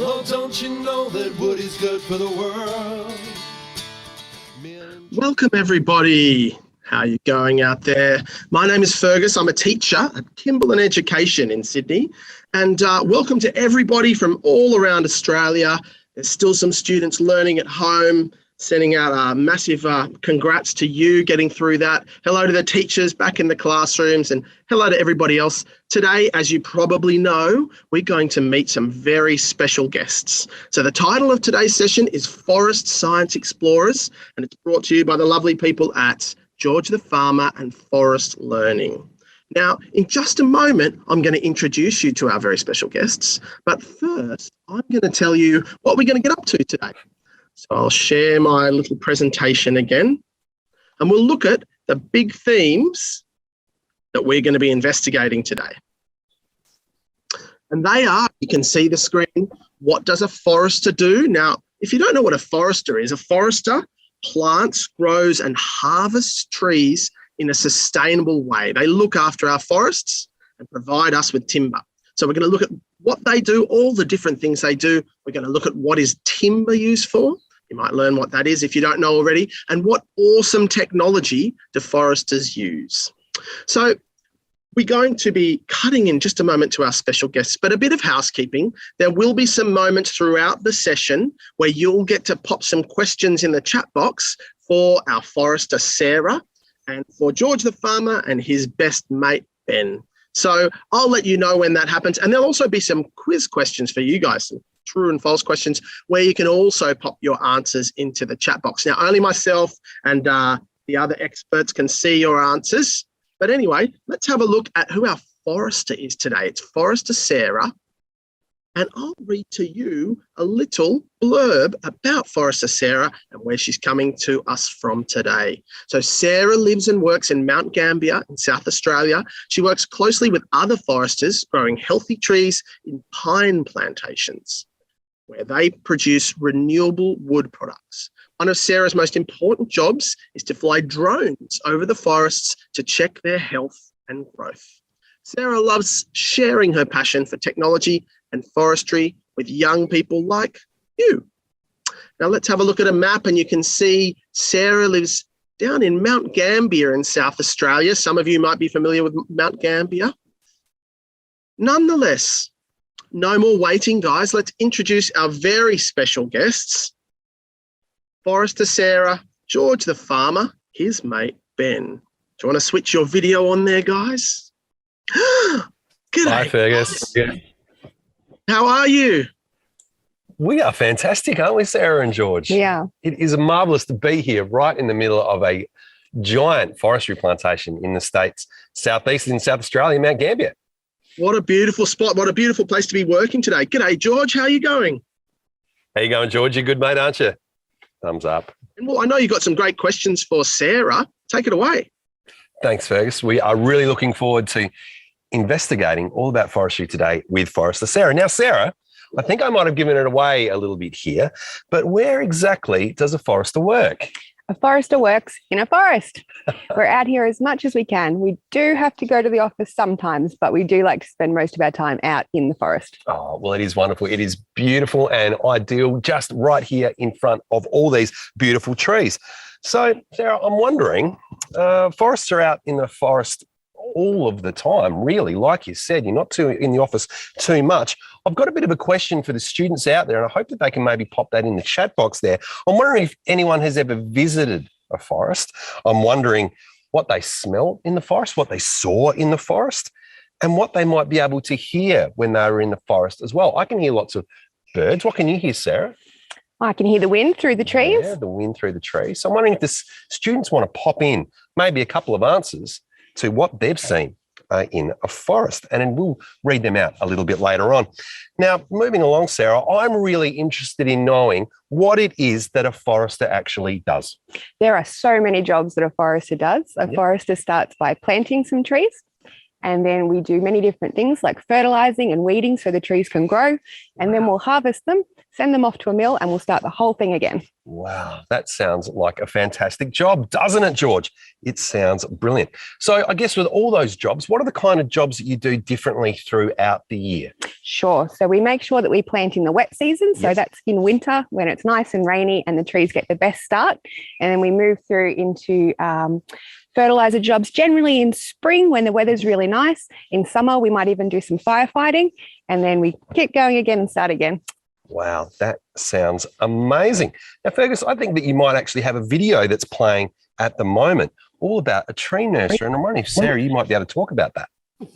Oh, don't you know that wood is good for the world? Welcome everybody. How are you going out there? My name is Fergus. I'm a teacher at Kimberlin Education in Sydney. And welcome to everybody from all around Australia. There's still some students learning at home, sending out a massive congrats to you getting through that. Hello to the teachers back in the classrooms and hello to everybody else. Today, as you probably know, we're going to meet some very special guests. So the title of today's session is Forest Science Explorers, and it's brought to you by the lovely people at George the Farmer and Forest Learning. Now, in just a moment, I'm going to introduce you to our very special guests. But first, I'm going to tell you what we're going to get up to today. So I'll share my little presentation again, and we'll look at the big themes that we're going to be investigating today. And they are, you can see the screen, what does a forester do? Now, if you don't know what a forester is, a forester plants, grows and harvests trees in a sustainable way. They look after our forests and provide us with timber. So we're going to look at what they do, all the different things they do. We're going to look at what is timber used for. You might learn what that is if you don't know already, and what awesome technology do foresters use. So we're going to be cutting in just a moment to our special guests, but a bit of housekeeping. There will be some moments throughout the session where you'll get to pop some questions in the chat box for our forester, Sarah, and for George the Farmer and his best mate, Ben. So I'll let you know when that happens. And there'll also be some quiz questions for you guys, some true and false questions, where you can also pop your answers into the chat box. Now, only myself and the other experts can see your answers. But anyway, let's have a look at who our forester is today. It's Forester Sarah. And I'll read to you a little blurb about Forester Sarah and where she's coming to us from today. So Sarah lives and works in Mount Gambier in South Australia. She works closely with other foresters growing healthy trees in pine plantations, where they produce renewable wood products. One of Sarah's most important jobs is to fly drones over the forests to check their health and growth. Sarah loves sharing her passion for technology and forestry with young people like you. Now let's have a look at a map, and you can see Sarah lives down in Mount Gambier in South Australia. Some of you might be familiar with Mount Gambier. Nonetheless, no more waiting, guys. Let's introduce our very special guests. Forester Sarah, George the Farmer, his mate Ben. Do you want to switch your video on there, guys? G'day. Hi, Fergus. How are you? We are fantastic, aren't we, Sarah and George? Yeah. It is marvellous to be here right in the middle of a giant forestry plantation in the states, southeast in South Australia, Mount Gambier. What a beautiful spot. What a beautiful place to be working today. G'day, George. How are you going? How you going, George? You're good, mate, aren't you? Thumbs up. And well, I know you've got some great questions for Sarah. Take it away. Thanks, Fergus. We are really looking forward to investigating all about forestry today with Forester Sarah. Now, Sarah, I think I might have given it away a little bit here, but where exactly does a forester work? A forester works in a forest. We're out here as much as we can. We do have to go to the office sometimes, but we do like to spend most of our time out in the forest. Oh, well, it is wonderful. It is beautiful and ideal just right here in front of all these beautiful trees. So, Sarah, I'm wondering, forests are out in the forest all of the time, really. Like you said, you're not in the office too much. I've got a bit of a question for the students out there, and I hope that they can maybe pop that in the chat box there. I'm wondering if anyone has ever visited a forest. I'm wondering what they smell in the forest, what they saw in the forest, and what they might be able to hear when they were in the forest as well. I can hear lots of birds. What can you hear, Sarah? I can hear the wind through the trees. Yeah, the wind through the trees. So I'm wondering if the students want to pop in maybe a couple of answers to what they've seen in a forest, and then we'll read them out a little bit later on. Now, moving along, Sarah, I'm really interested in knowing what it is that a forester actually does. There are so many jobs that a forester does. A forester starts by planting some trees. And then we do many different things like fertilizing and weeding so the trees can grow. And then we'll harvest them, send them off to a mill, and we'll start the whole thing again. Wow, that sounds like a fantastic job, doesn't it, George? It sounds brilliant. So I guess with all those jobs, what are the kind of jobs that you do differently throughout the year? Sure. So we make sure that we plant in the wet season. So that's in winter when it's nice and rainy and the trees get the best start. And then we move through into fertilizer jobs generally in spring when the weather's really nice. In summer, we might even do some firefighting, and then we keep going again and start again. Wow, that sounds amazing. Now, Fergus, I think that you might actually have a video that's playing at the moment all about a tree nursery. And I'm wondering if, Sarah, you might be able to talk about that.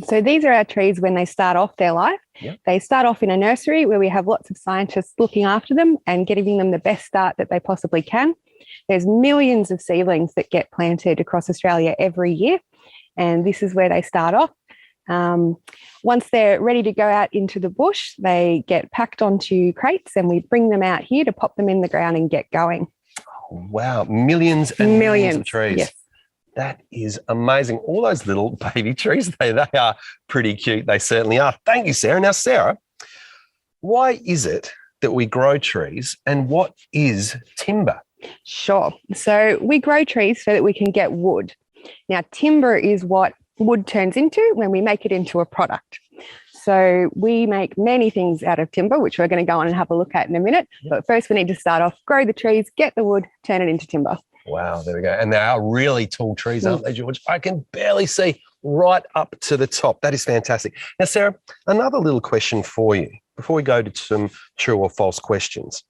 So these are our trees when they start off their life. Yep. They start off in a nursery where we have lots of scientists looking after them and giving them the best start that they possibly can. There's millions of seedlings that get planted across Australia every year, and this is where they start off. Once they're ready to go out into the bush, they get packed onto crates and we bring them out here to pop them in the ground and get going. Wow, millions and millions of trees. Yes. That is amazing. All those little baby trees, they are pretty cute. They certainly are. Thank you, Sarah. Now, Sarah, why is it that we grow trees, and what is timber? Sure. So we grow trees so that we can get wood. Now, timber is what wood turns into when we make it into a product. So we make many things out of timber, which we're going to go on and have a look at in a minute. Yep. But first we need to start off, grow the trees, get the wood, turn it into timber. Wow, there we go. And they are really tall trees, aren't they, George? I can barely see right up to the top. That is fantastic. Now, Sarah, another little question for you before we go to some true or false questions.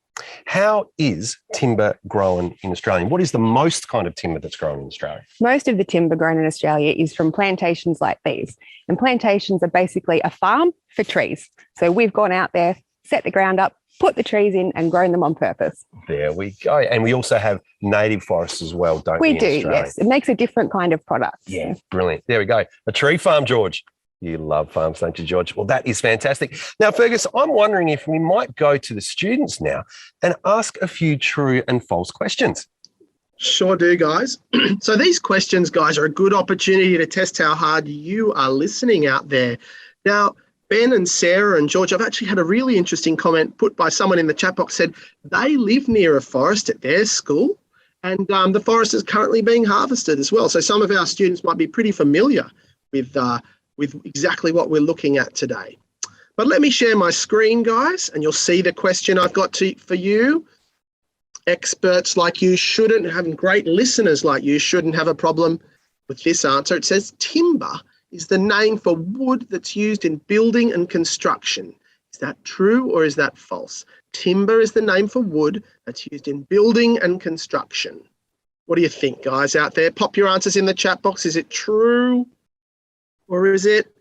How is timber grown in Australia? What is the most kind of timber that's grown in Australia? Most of the timber grown in Australia is from plantations like these. And plantations are basically a farm for trees. So we've gone out there, set the ground up, put the trees in and grown them on purpose. There we go. And we also have native forests as well, don't we? We do, yes. It makes a different kind of product. Yeah, brilliant. There we go. A tree farm, George. You love farms, don't you, George? Well, that is fantastic. Now, Fergus, I'm wondering if we might go to the students now and ask a few true and false questions. Sure do, guys. So these questions, guys, are a good opportunity to test how hard you are listening out there. Now, Ben and Sarah and George, I've actually had a really interesting comment put by someone in the chat box, said they live near a forest at their school and the forest is currently being harvested as well. So some of our students might be pretty familiar with exactly what we're looking at today. But let me share my screen, guys, and you'll see the question I've got for you. Experts like you shouldn't, having great listeners like you shouldn't have a problem with this answer. It says timber is the name for wood that's used in building and construction. Is that true or is that false? Timber is the name for wood that's used in building and construction. What do you think, guys, out there? Pop your answers in the chat box. Is it true or is it?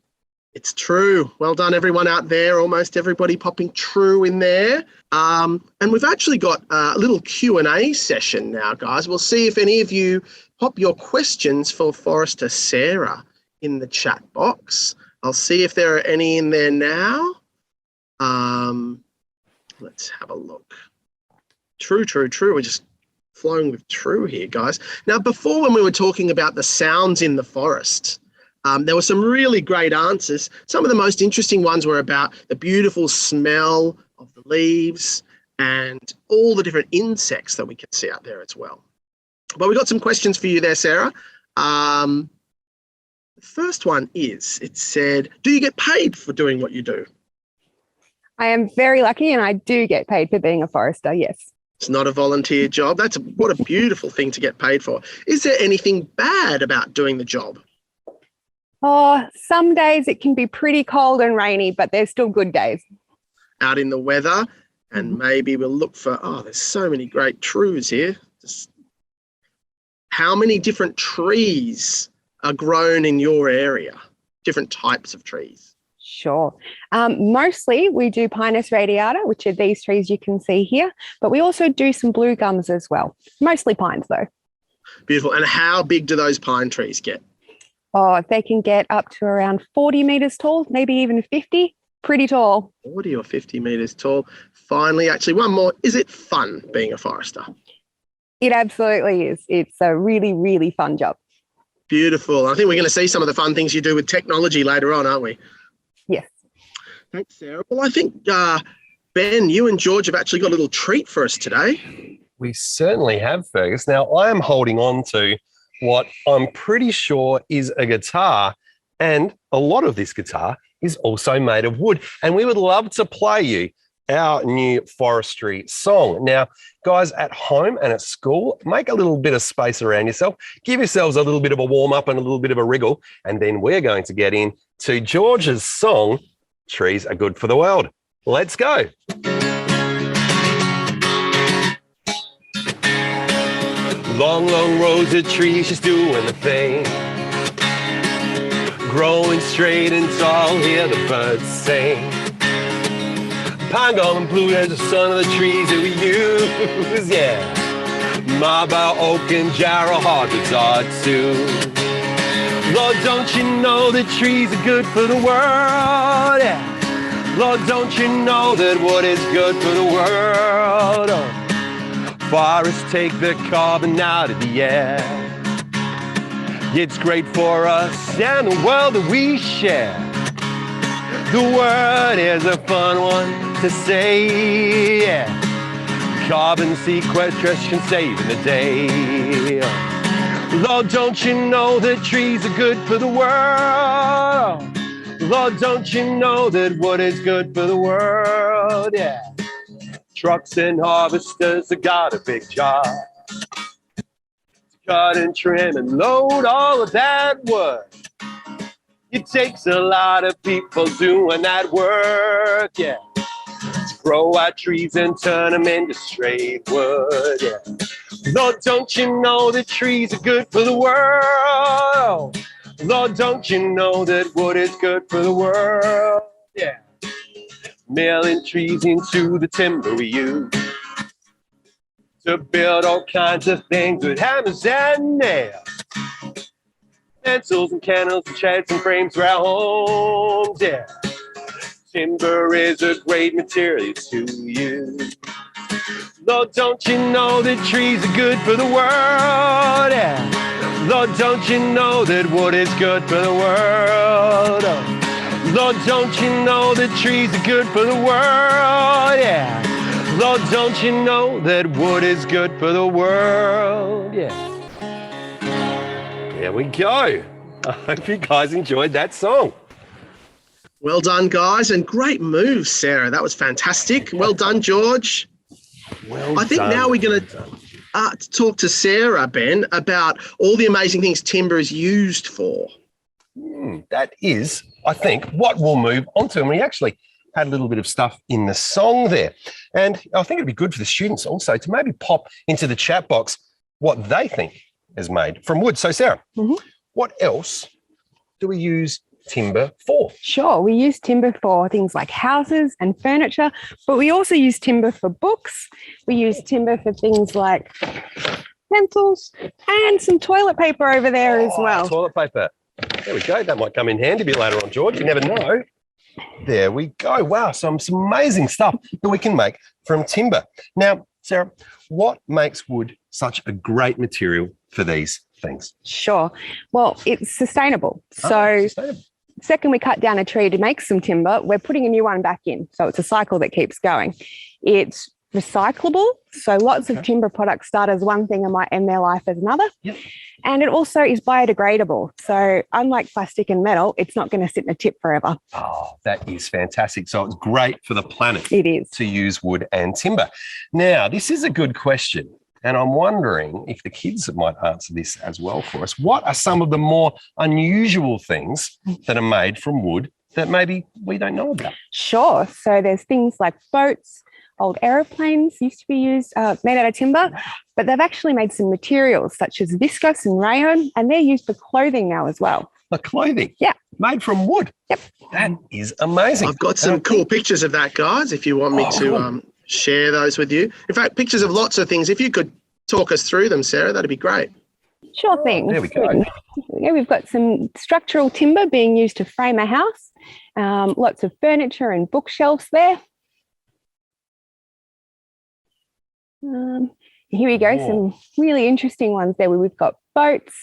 It's true. Well done, everyone out there. Almost everybody popping true in there. And we've actually got a little Q&A session now, guys. We'll see if any of you pop your questions for Forester Sarah in the chat box. I'll see if there are any in there now. Let's have a look. True. We're just flowing with true here, guys. Now, before when we were talking about the sounds in the forest, there were some really great answers. Some of the most interesting ones were about the beautiful smell of the leaves and all the different insects that we can see out there as well. But we got some questions for you there, Sarah. The first one is, it said, do you get paid for doing what you do? I am very lucky and I do get paid for being a forester, yes. It's not a volunteer job. What a beautiful thing to get paid for. Is there anything bad about doing the job? Oh, some days it can be pretty cold and rainy, but there's still good days. Out in the weather, and maybe we'll look for, there's so many great truths here. How many different trees are grown in your area? Different types of trees? Sure. Mostly we do Pinus radiata, which are these trees you can see here, but we also do some blue gums as well. Mostly pines though. Beautiful. And how big do those pine trees get? Oh, they can get up to around 40 metres tall, maybe even 50. Pretty tall. 40 or 50 metres tall. Finally, actually, one more. Is it fun being a forester? It absolutely is. It's a really, really fun job. Beautiful. I think we're going to see some of the fun things you do with technology later on, aren't we? Yes. Thanks, Sarah. Well, I think, Ben, you and George have actually got a little treat for us today. We certainly have, Fergus. Now, I am holding on to what I'm pretty sure is a guitar, and a lot of this guitar is also made of wood. And we would love to play you our new forestry song. Now, guys, at home and at school, make a little bit of space around yourself. Give yourselves a little bit of a warm up and a little bit of a wriggle. And then we're going to get into George's song, Trees Are Good for the World. Let's go. Long, long rows of trees just doing the thing. Growing straight and tall, hear the birds sing. Pine gum and blue as the son of the trees that we use, yeah. Marlborough, oak and jarrah, hardwoods are too. Lord, don't you know that trees are good for the world, yeah. Lord, don't you know that wood is good for the world? Oh. Forests take the carbon out of the air. It's great for us and the world that we share. The word is a fun one to say, yeah. Carbon sequestration saving the day. Lord, don't you know that trees are good for the world? Lord, don't you know that wood is good for the world, yeah. Trucks and harvesters have got a big job. Cut and trim and load all of that wood. It takes a lot of people doing that work, yeah. To grow our trees and turn them into straight wood, yeah. Lord, don't you know that trees are good for the world? Lord, don't you know that wood is good for the world, yeah. Milling trees into the timber we use to build all kinds of things with hammers and nails. Pencils and candles and sheds and frames for our homes, yeah. Timber is a great material to use. Lord, don't you know that trees are good for the world, yeah. Lord, don't you know that wood is good for the world? Oh. Lord, don't you know that trees are good for the world, yeah. Lord, don't you know that wood is good for the world, yeah. There we go. I hope you guys enjoyed that song. Well done, guys, and great move, Sarah. That was fantastic. Well done, George. I think now we're going to talk to Sarah, Ben, about all the amazing things timber is used for. That is, I think, what we'll move on to. And we actually had a little bit of stuff in the song there. And I think it'd be good for the students also to maybe pop into the chat box what they think is made from wood. So, Sarah, what else do we use timber for? Sure, we use timber for things like houses and furniture, but we also use timber for books. We use timber for things like pencils and some toilet paper over there as well. Toilet paper. There we go. That might come in handy a bit later on, George. You never know. There we go. Wow, some amazing stuff that we can make from timber. Now, Sarah, what makes wood such a great material for these things? Sure. Well, it's sustainable. Second we cut down a tree to make some timber, we're putting a new one back in. So it's a cycle that keeps going. It's recyclable. So lots of timber products start as one thing and might end their life as another. Yep. And it also is biodegradable. So unlike plastic and metal, it's not going to sit in a tip forever. Oh, that is fantastic. So it's great for the planet. It is. To use wood and timber. Now, this is a good question. And I'm wondering if the kids might answer this as well for us. What are some of the more unusual things that are made from wood that maybe we don't know about? Sure. So there's things like boats, old aeroplanes used to be used, made out of timber, but they've actually made some materials such as viscose and rayon, and they're used for clothing now as well. The clothing? Yeah. Made from wood? Yep. That is amazing. I've got some cool pictures of that, guys, if you want me to share those with you. In fact, pictures of lots of things. If you could talk us through them, Sarah, that'd be great. Sure thing. There we go. Yeah, we've got some structural timber being used to frame a house, lots of furniture and bookshelves there. Here we go, some really interesting ones there where we've got boats,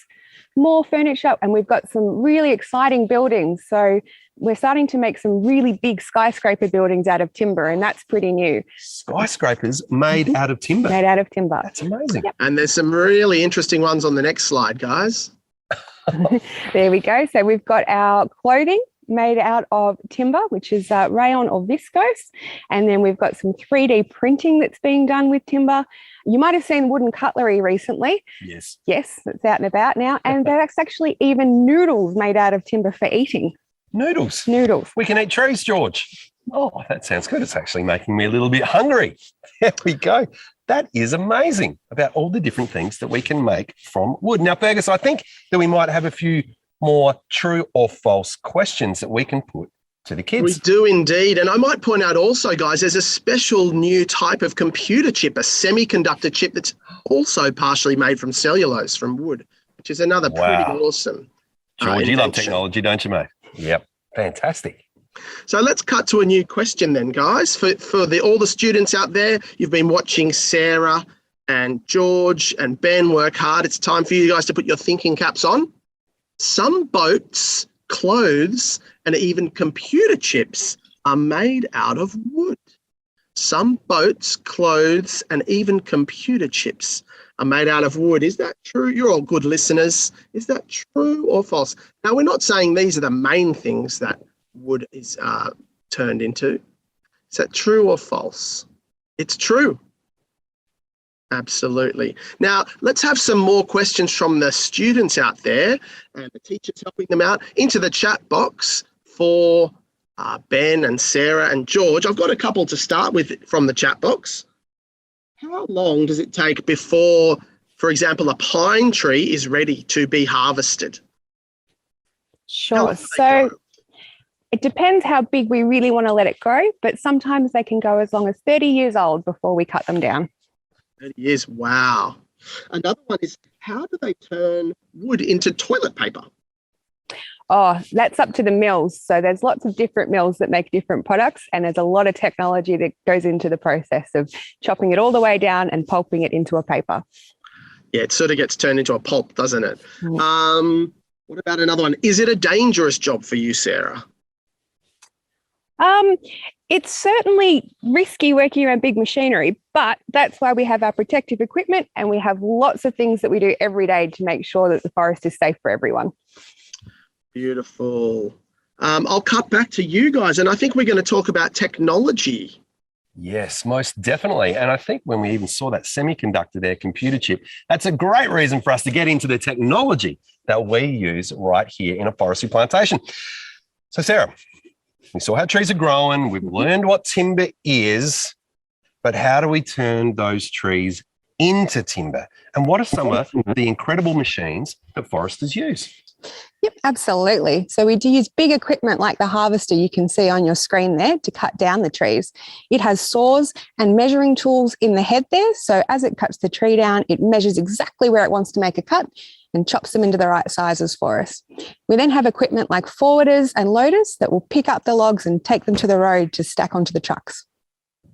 more furniture, and we've got some really exciting buildings. So we're starting to make some really big skyscraper buildings out of timber, and that's pretty new. Skyscrapers made out of timber. Made out of timber. That's amazing. Yep. And there's some really interesting ones on the next slide, guys. There we go. So we've got our clothing made out of timber, which is rayon or viscose. And then we've got some 3D printing that's being done with timber. You might have seen wooden cutlery recently. Yes. Yes, it's out and about now. And there's actually even noodles made out of timber for eating. Noodles. Noodles. We can eat trees, George. Oh, that sounds good. It's actually making me a little bit hungry. There we go. That is amazing about all the different things that we can make from wood. Now, Fergus, I think that we might have a few more true or false questions that we can put to the kids. We do indeed. And I might point out also, guys, there's a special new type of computer chip, a semiconductor chip that's also partially made from cellulose, from wood, which is another pretty awesome. George, you love invention. technology, don't you, mate? Yep. Fantastic. So let's cut to a new question then, guys. For all the students out there, you've been watching Sarah and George and Ben work hard. It's time for you guys to put your thinking caps on. Some boats, clothes, and even computer chips are made out of wood. Some boats, clothes, and even computer chips are made out of wood. Is that true? You're all good listeners. Is that true or false? Now, we're not saying these are the main things that wood is turned into. Is that true or false? It's true. Absolutely. Now, let's have some more questions from the students out there and the teachers helping them out into the chat box for Ben and Sarah and George. I've got a couple to start with from the chat box. How long does it take before, for example, a pine tree is ready to be harvested? Sure. So it depends how big we really want to let it grow, but sometimes they can go as long as 30 years old before we cut them down. 30 years, wow. Another one is, how do they turn wood into toilet paper? Oh, that's up to the mills. So there's lots of different mills that make different products, and there's a lot of technology that goes into the process of chopping it all the way down and pulping it into a paper. Yeah, it sort of gets turned into a pulp, doesn't it? What about another one? Is it a dangerous job for you, Sarah? It's certainly risky working around big machinery, but that's why we have our protective equipment, and we have lots of things that we do every day to make sure that the forest is safe for everyone. Beautiful. I'll cut back to you guys, and I think we're going to talk about technology. Yes, most definitely. And I think when we even saw that semiconductor there, computer chip, that's a great reason for us to get into the technology that we use right here in a forestry plantation. So, Sarah, we saw how trees are growing. We've learned what timber is, but how do we turn those trees into timber? And what are some of the incredible machines that foresters use? Yep, absolutely. So we do use big equipment like the harvester you can see on your screen there to cut down the trees. It has saws and measuring tools in the head there. So as it cuts the tree down, it measures exactly where it wants to make a cut and chops them into the right sizes for us. We then have equipment like forwarders and loaders that will pick up the logs and take them to the road to stack onto the trucks.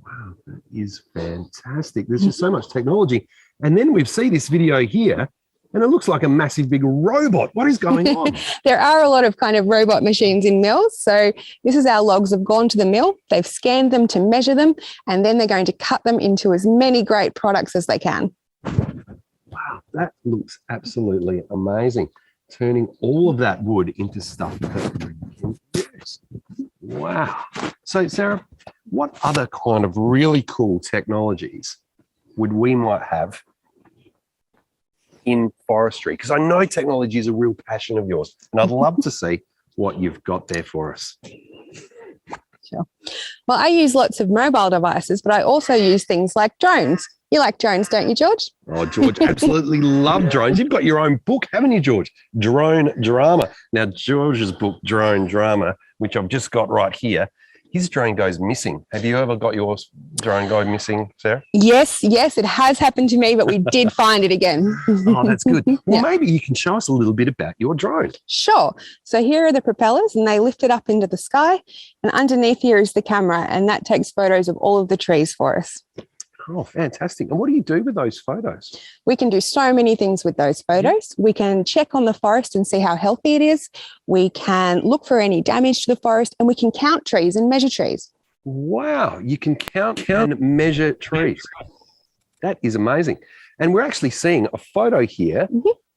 Wow, that is fantastic. There's just so much technology. And then we see this video here, and it looks like a massive big robot. What is going on? There are a lot of kind of robot machines in mills. So this is our logs have gone to the mill. They've scanned them to measure them, and then they're going to cut them into as many great products as they can. Wow, that looks absolutely amazing. Turning all of that wood into stuff that we can use. Wow. So, Sarah, what other kind of really cool technologies would we might have in forestry? Because I know technology is a real passion of yours, and I'd love to see what you've got there for us. Sure. Well, I use lots of mobile devices, but I also use things like drones. You like drones, don't you, George? Oh, George, absolutely love drones. You've got your own book, haven't you, George? Drone Drama. Now, George's book, Drone Drama, which I've just got right here, his drone goes missing. Have you ever got your drone go missing, Sarah? Yes, it has happened to me, but we did find it again. Oh, that's good. Well, Yeah. maybe you can show us a little bit about your drone. Sure. So here are the propellers, and they lift it up into the sky. And underneath here is the camera, and that takes photos of all of the trees for us. Oh, fantastic. And what do you do with those photos? We can do so many things with those photos. We can check on the forest and see how healthy it is. We can look for any damage to the forest, and we can count trees and measure trees. Wow, you can count and measure trees. That is amazing. And we're actually seeing a photo here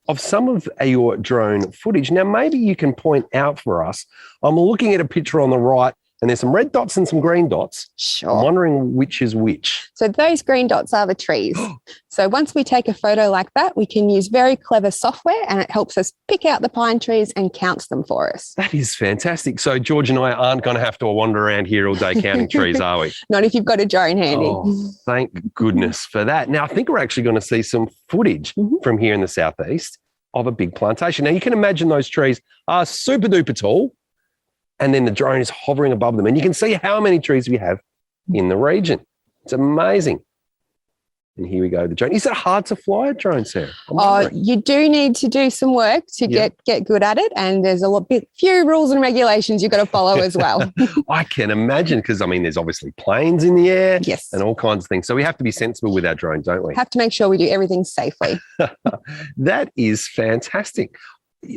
of some of your drone footage. Now, maybe you can point out for us, I'm looking at a picture on the right, and there's some red dots and some green dots. Sure. I'm wondering which is which. So those green dots are the trees. So once we take a photo like that, we can use very clever software, and it helps us pick out the pine trees and counts them for us. That is fantastic. So George and I aren't going to have to wander around here all day counting trees, are we? Not if you've got a drone handy. Oh, thank goodness for that. Now, I think we're actually going to see some footage from here in the southeast of a big plantation. Now, you can imagine those trees are super duper tall, and then the drone is hovering above them. And you can see how many trees we have in the region. It's amazing. And here we go, the drone. Is it hard to fly a drone, Sarah? You do need to do some work to get good at it. And there's few rules and regulations you've got to follow as well. I can imagine, because, I mean, there's obviously planes in the air and all kinds of things. So we have to be sensible with our drone, don't we? Have to make sure we do everything safely. That is fantastic.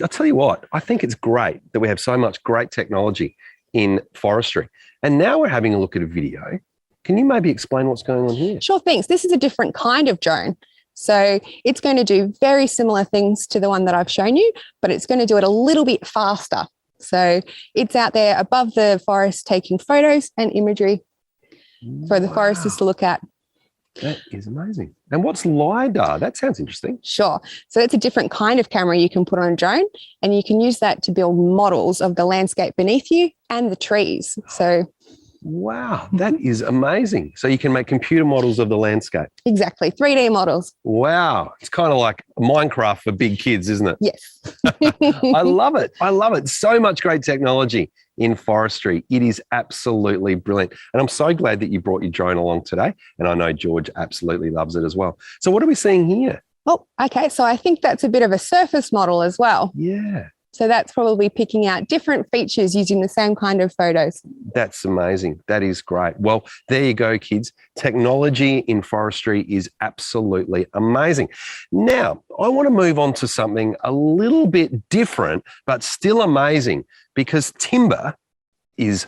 I'll tell you what, I think it's great that we have so much great technology in forestry. And now we're having a look at a video. Can you maybe explain what's going on here? Sure, thanks. This is a different kind of drone. So it's going to do very similar things to the one that I've shown you, but it's going to do it a little bit faster. So it's out there above the forest taking photos and imagery for the foresters to look at. That is amazing. And what's LiDAR? That sounds interesting. Sure. So it's a different kind of camera you can put on a drone, and you can use that to build models of the landscape beneath you and the trees. So, wow, that is amazing. So you can make computer models of the landscape. Exactly. 3D models. Wow. It's kind of like Minecraft for big kids, isn't it? Yes. I love it. I love it. So much great technology in forestry. It is absolutely brilliant. And I'm so glad that you brought your drone along today. And I know George absolutely loves it as well. So what are we seeing here? Oh, okay. So I think that's a bit of a surface model as well. Yeah. So that's probably picking out different features using the same kind of photos. That's amazing. That is great. Well, there you go, kids. Technology in forestry is absolutely amazing. Now, I want to move on to something a little bit different, but still amazing, because timber is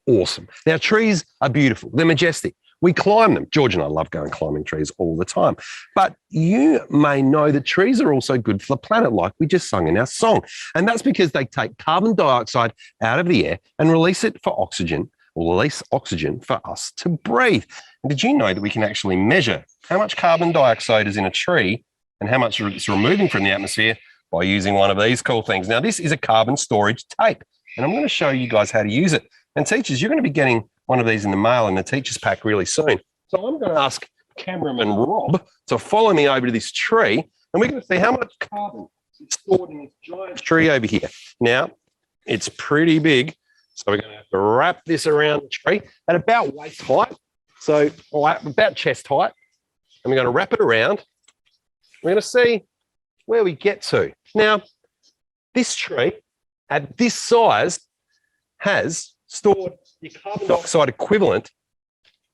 awesome. Now, trees are beautiful. They're majestic. We climb them. George and I love going climbing trees all the time. But you may know that trees are also good for the planet, like we just sung in our song. And that's because they take carbon dioxide out of the air and release it for oxygen, or release oxygen for us to breathe. And did you know that we can actually measure how much carbon dioxide is in a tree and how much it's removing from the atmosphere by using one of these cool things? Now, this is a carbon storage tape, and I'm going to show you guys how to use it. And teachers, you're going to be getting one of these in the mail in the teacher's pack really soon. So I'm going to ask cameraman Rob to follow me over to this tree, and we're going to see how much carbon is stored in this giant tree over here. Now, it's pretty big, so we're going to have to wrap this around the tree at about waist height, so about chest height, and we're going to wrap it around. We're going to see where we get to. Now, this tree at this size has stored the carbon dioxide equivalent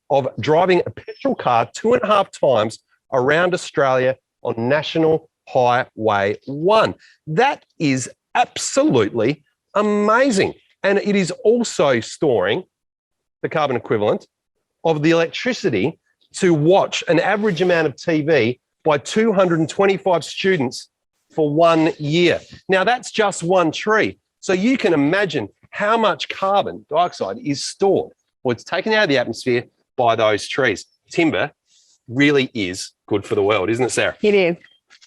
of driving a petrol car 2.5 times around Australia on National Highway 1. That is absolutely amazing. And it is also storing the carbon equivalent of the electricity to watch an average amount of TV by 225 students for 1 year. Now, that's just one tree. So you can imagine how much carbon dioxide is stored, or it's taken out of the atmosphere by those trees. Timber really is good for the world, isn't it, Sarah? It is.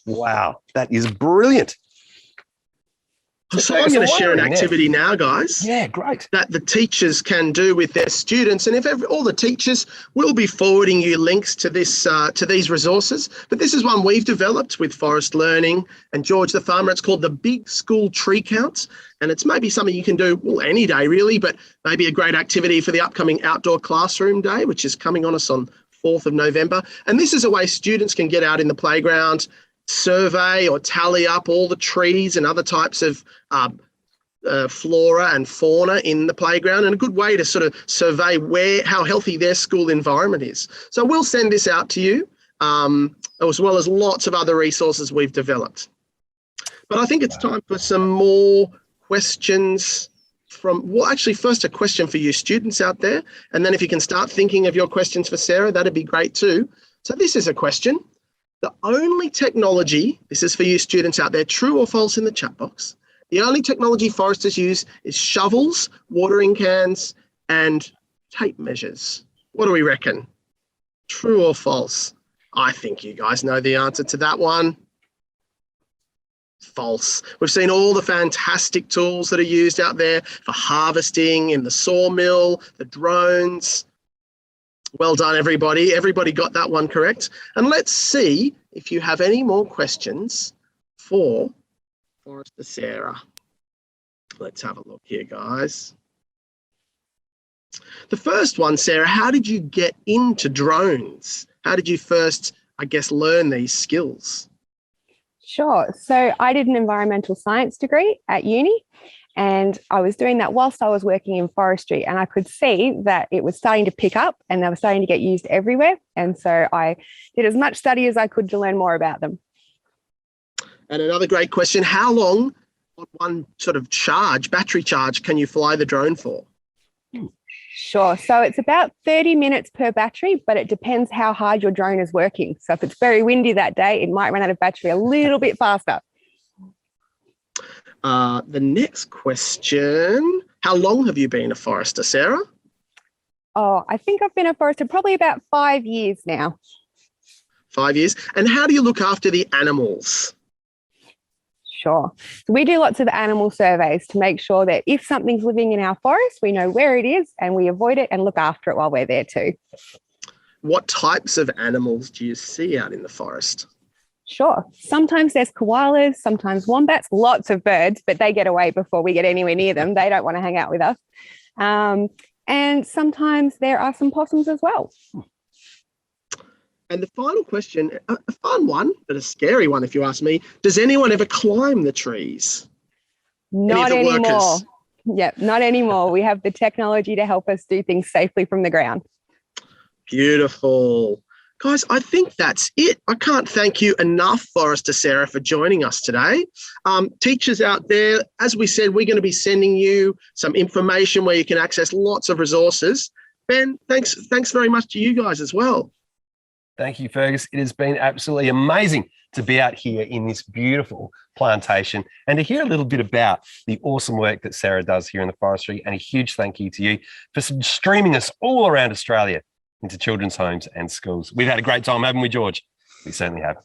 Wow, that is brilliant. So I'm going to share an activity now, guys. Yeah, great. That the teachers can do with their students, and all the teachers will be forwarding you links to this to these resources. But this is one we've developed with Forest Learning and George the farmer. It's called the Big School Tree Counts, and it's maybe something you can do any day really, but maybe a great activity for the upcoming Outdoor Classroom Day, which is coming on us on 4th of November. And this is a way students can get out in the playground, survey or tally up all the trees and other types of flora and fauna in the playground, and a good way to sort of survey how healthy their school environment is. So we'll send this out to you, as well as lots of other resources we've developed. But I think it's time for some more questions actually first a question for you students out there, and then if you can start thinking of your questions for Sarah, that'd be great too. So this is a question. The only technology, this is for you students out there, true or false in the chat box, the only technology foresters use is shovels, watering cans, and tape measures. What do we reckon? True or false? I think you guys know the answer to that one. False. We've seen all the fantastic tools that are used out there for harvesting in the sawmill, the drones. Well done, everybody. Everybody got that one correct. And let's see if you have any more questions for Forester Sarah. Let's have a look here, guys. The first one, Sarah, how did you get into drones? How did you first, I guess, learn these skills? Sure. So I did an environmental science degree at uni, and I was doing that whilst I was working in forestry, and I could see that it was starting to pick up and they were starting to get used everywhere. And so I did as much study as I could to learn more about them. And another great question, how long on one sort of battery charge, can you fly the drone for? Sure. So it's about 30 minutes per battery, but it depends how hard your drone is working. So if it's very windy that day, it might run out of battery a little bit faster. The next question, how long have you been a forester, Sarah? Oh, I think I've been a forester probably about 5 years now. 5 years. And how do you look after the animals? Sure. So we do lots of animal surveys to make sure that if something's living in our forest, we know where it is and we avoid it and look after it while we're there too. What types of animals do you see out in the forest? Sure. Sometimes there's koalas, sometimes wombats, lots of birds, but they get away before we get anywhere near them. They don't want to hang out with us. And sometimes there are some possums as well. And the final question, a fun one, but a scary one if you ask me. Does anyone ever climb the trees? Not anymore. Yep, not anymore. We have the technology to help us do things safely from the ground. Beautiful. Guys, I think that's it. I can't thank you enough, Forester Sarah, for joining us today. Teachers out there, as we said, we're going to be sending you some information where you can access lots of resources. Ben, thanks very much to you guys as well. Thank you, Fergus. It has been absolutely amazing to be out here in this beautiful plantation and to hear a little bit about the awesome work that Sarah does here in the forestry. And a huge thank you to you for streaming us all around Australia into children's homes and schools. We've had a great time, haven't we, George? We certainly have.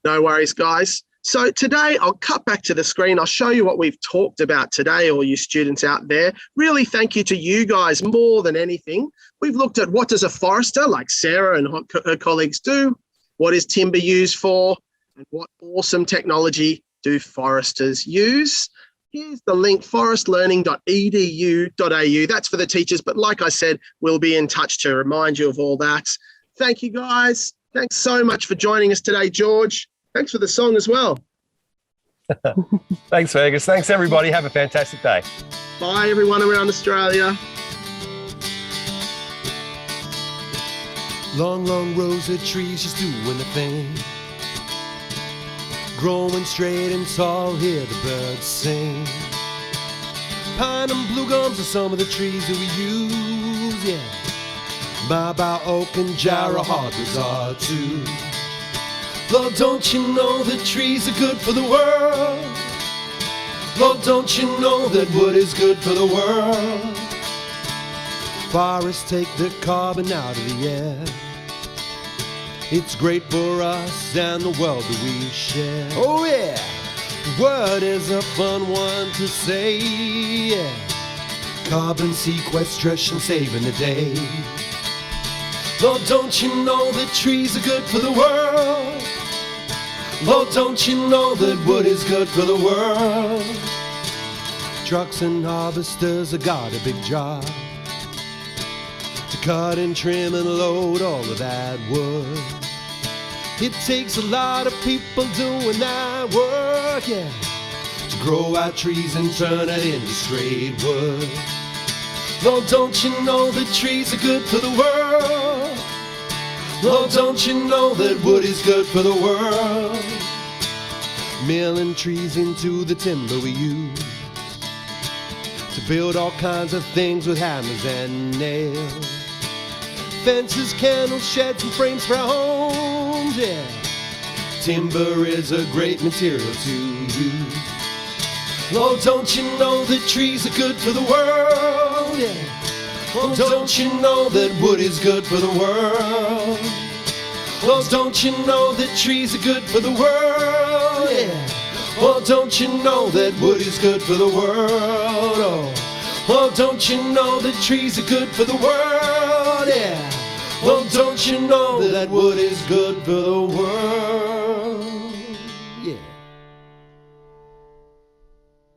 No worries, guys. So today I'll cut back to the screen. I'll show you what we've talked about today, all you students out there. Really thank you to you guys more than anything. We've looked at what does a forester like Sarah and her colleagues do, what is timber used for, and what awesome technology do foresters use. Here's the link, forestlearning.edu.au. That's for the teachers, but like I said, we'll be in touch to remind you of all that. Thank you, guys. Thanks so much for joining us today, George. Thanks for the song as well. Thanks, Fergus. Thanks, everybody. Have a fantastic day. Bye, everyone around Australia. Long, long rows of trees just doing the thing. Growing straight and tall, hear the birds sing. Pine and blue gums are some of the trees that we use, yeah. Baba, oak and jarrah hardwoods are too. Lord, don't you know that trees are good for the world? Lord, don't you know that wood is good for the world? Forests take the carbon out of the air. It's great for us and the world that we share. Oh yeah, word is a fun one to say, yeah. Carbon sequestration saving the day. Lord, don't you know that trees are good for the world? Lord, don't you know that wood is good for the world? Trucks and harvesters have got a big job to cut and trim and load all of that wood. It takes a lot of people doing that work, yeah, to to grow our trees and turn it into straight wood. Oh, don't you know that trees are good for the world? Oh, don't you know that wood is good for the world? Milling trees into the timber we use to build all kinds of things with hammers and nails. Fences, candles, sheds, and frames for our homes, yeah. Timber is a great material to use. Oh, don't you know that trees are good for the world, yeah. Oh, don't you know that wood is good for the world? Oh, don't you know that trees are good for the world, yeah. Oh, don't you know that wood is good for the world? Oh, don't you know that trees are good for the world, yeah. Oh, don't you know that wood is good for the world?